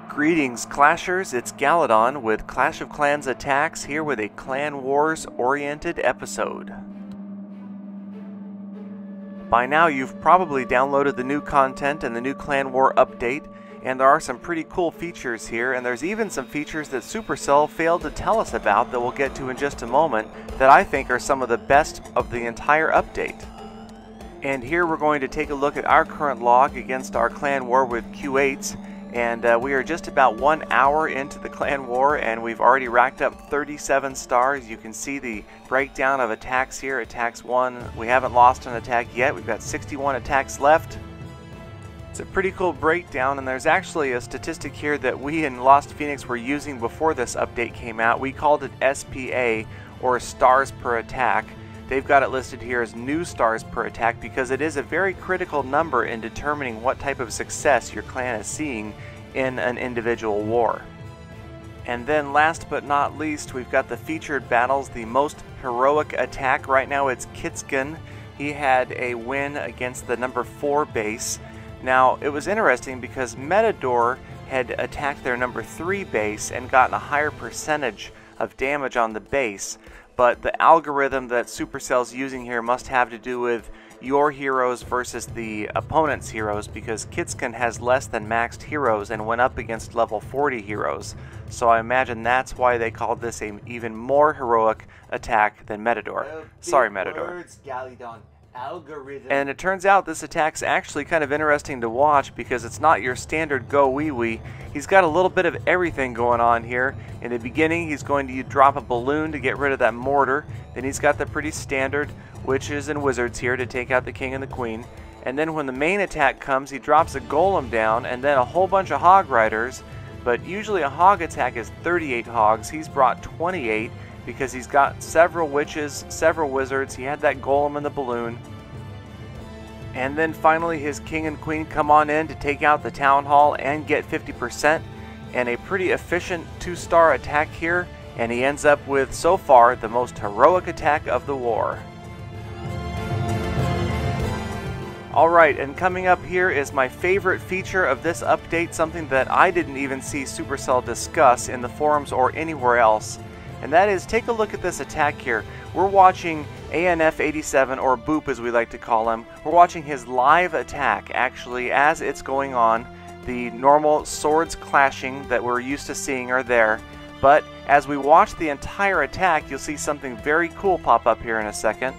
Greetings Clashers, it's Galadon with Clash of Clans Attacks here with a Clan Wars oriented episode. By now you've probably downloaded the new content and the new Clan War update, and there are some pretty cool features here, and there's even some features that Supercell failed to tell us about that we'll get to in just a moment that I think are some of the best of the entire update. And here we're going to take a look at our current log against our Clan War with Q8s. And we are just about 1 hour into the Clan War, and we've already racked up 37 stars. You can see the breakdown of attacks here. Attacks 1, we haven't lost an attack yet. We've got 61 attacks left. It's a pretty cool breakdown, and there's actually a statistic here that we in Lost Phoenix were using before this update came out. We called it SPA, or stars per attack. They've got it listed here as new stars per attack because it is a very critical number in determining what type of success your clan is seeing in an individual war. And then last but not least, we've got the featured battles, the most heroic attack. Right now it's Kitskin. He had a win against the number 4 base. Now it was interesting because Metador had attacked their number 3 base and gotten a higher percentage of damage on the base. But the algorithm that Supercell's using here must have to do with your heroes versus the opponent's heroes, because Kitskin has less than maxed heroes and went up against level 40 heroes. So I imagine that's why they called this an even more heroic attack than Metador. Sorry, Metador. Words, Galadon. Algorithm. And it turns out this attack's actually kind of interesting to watch because it's not your standard go wee wee. He's got a little bit of everything going on here. In the beginning he's going to drop a balloon to get rid of that mortar. Then he's got the pretty standard witches and wizards here to take out the king and the queen. And then when the main attack comes, he drops a golem down and then a whole bunch of hog riders. But usually a hog attack is 38 hogs. He's brought 28. Because he's got several witches, several wizards, he had that golem in the balloon. And then finally his king and queen come on in to take out the town hall and get 50%. And a pretty efficient 2-star attack here. And he ends up with, so far, the most heroic attack of the war. Alright, and coming up here is my favorite feature of this update, something that I didn't even see Supercell discuss in the forums or anywhere else. And that is, take a look at this attack here. We're watching ANF87, or Boop as we like to call him. We're watching his live attack, actually, as it's going on. The normal swords clashing that we're used to seeing are there. But as we watch the entire attack, you'll see something very cool pop up here in a second.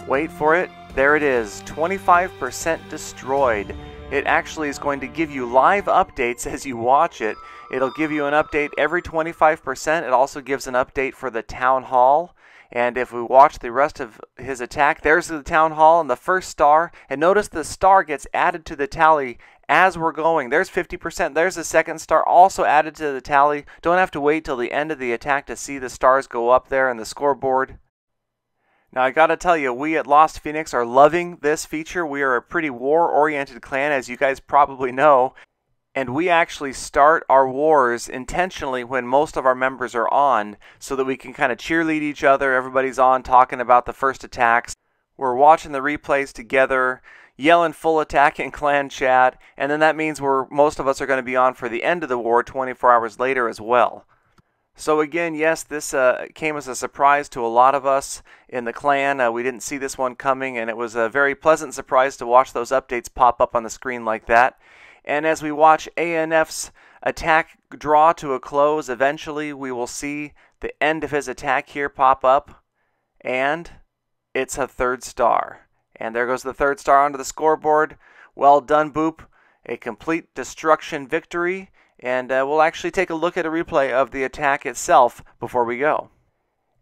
Wait for it. There it is, 25% destroyed. It actually is going to give you live updates as you watch it. It'll give you an update every 25%. It also gives an update for the town hall. And if we watch the rest of his attack, there's the town hall and the first star. And notice the star gets added to the tally as we're going. There's 50%. There's the second star also added to the tally. Don't have to wait till the end of the attack to see the stars go up there in the scoreboard. Now I gotta tell you, we at Lost Phoenix are loving this feature. We are a pretty war-oriented clan, as you guys probably know. And we actually start our wars intentionally when most of our members are on, so that we can kind of cheerlead each other. Everybody's on talking about the first attacks. We're watching the replays together, yelling full attack in clan chat, and then that means most of us are going to be on for the end of the war 24 hours later as well. So again, yes, this came as a surprise to a lot of us in the clan. We didn't see this one coming, and it was a very pleasant surprise to watch those updates pop up on the screen like that. And as we watch ANF's attack draw to a close, eventually we will see the end of his attack here pop up. And it's a 3rd star. And there goes the 3rd star onto the scoreboard. Well done, Boop. A complete destruction victory. And we'll actually take a look at a replay of the attack itself before we go.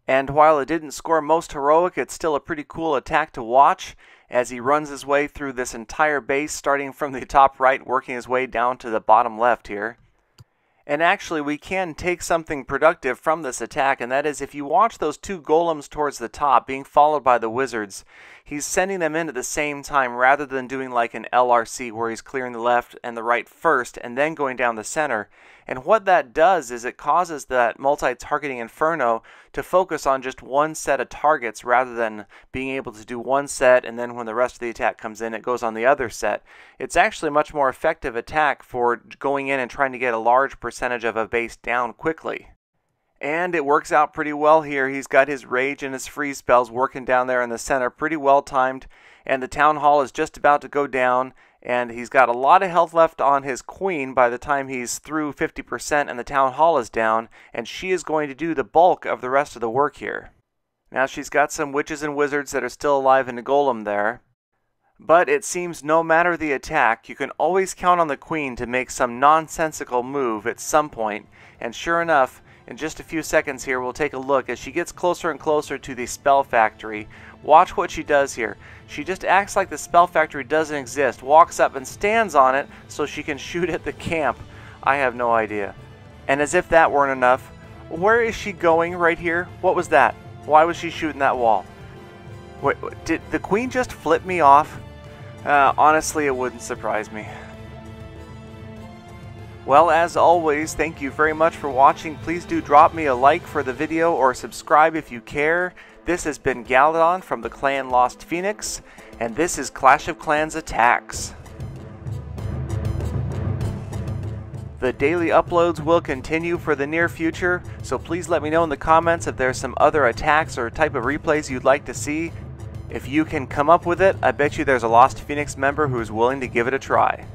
And while it didn't score most heroic, it's still a pretty cool attack to watch as he runs his way through this entire base, starting from the top right, working his way down to the bottom left here. And actually, we can take something productive from this attack, and that is if you watch those 2 golems towards the top being followed by the wizards, he's sending them in at the same time rather than doing like an LRC where he's clearing the left and the right first and then going down the center. And what that does is it causes that multi-targeting Inferno to focus on just one set of targets rather than being able to do one set and then when the rest of the attack comes in it goes on the other set. It's actually a much more effective attack for going in and trying to get a large percentage of a base down quickly. And it works out pretty well here. He's got his Rage and his Freeze spells working down there in the center, pretty well timed. And the Town Hall is just about to go down. And he's got a lot of health left on his Queen by the time he's through 50% and the Town Hall is down. And she is going to do the bulk of the rest of the work here. Now she's got some Witches and Wizards that are still alive in the Golem there. But it seems no matter the attack, you can always count on the Queen to make some nonsensical move at some point. And sure enough, in just a few seconds here, we'll take a look as she gets closer and closer to the Spell Factory. Watch what she does here. She just acts like the Spell Factory doesn't exist, walks up and stands on it so she can shoot at the camp. I have no idea. And as if that weren't enough, where is she going right here? What was that? Why was she shooting that wall? Wait, did the Queen just flip me off? Honestly, it wouldn't surprise me. Well, as always, thank you very much for watching. Please do drop me a like for the video or subscribe if you care. This has been Galadon from the clan Lost Phoenix, and this is Clash of Clans Attacks. The daily uploads will continue for the near future, so please let me know in the comments if there's some other attacks or type of replays you'd like to see. If you can come up with it, I bet you there's a Lost Phoenix member who's willing to give it a try.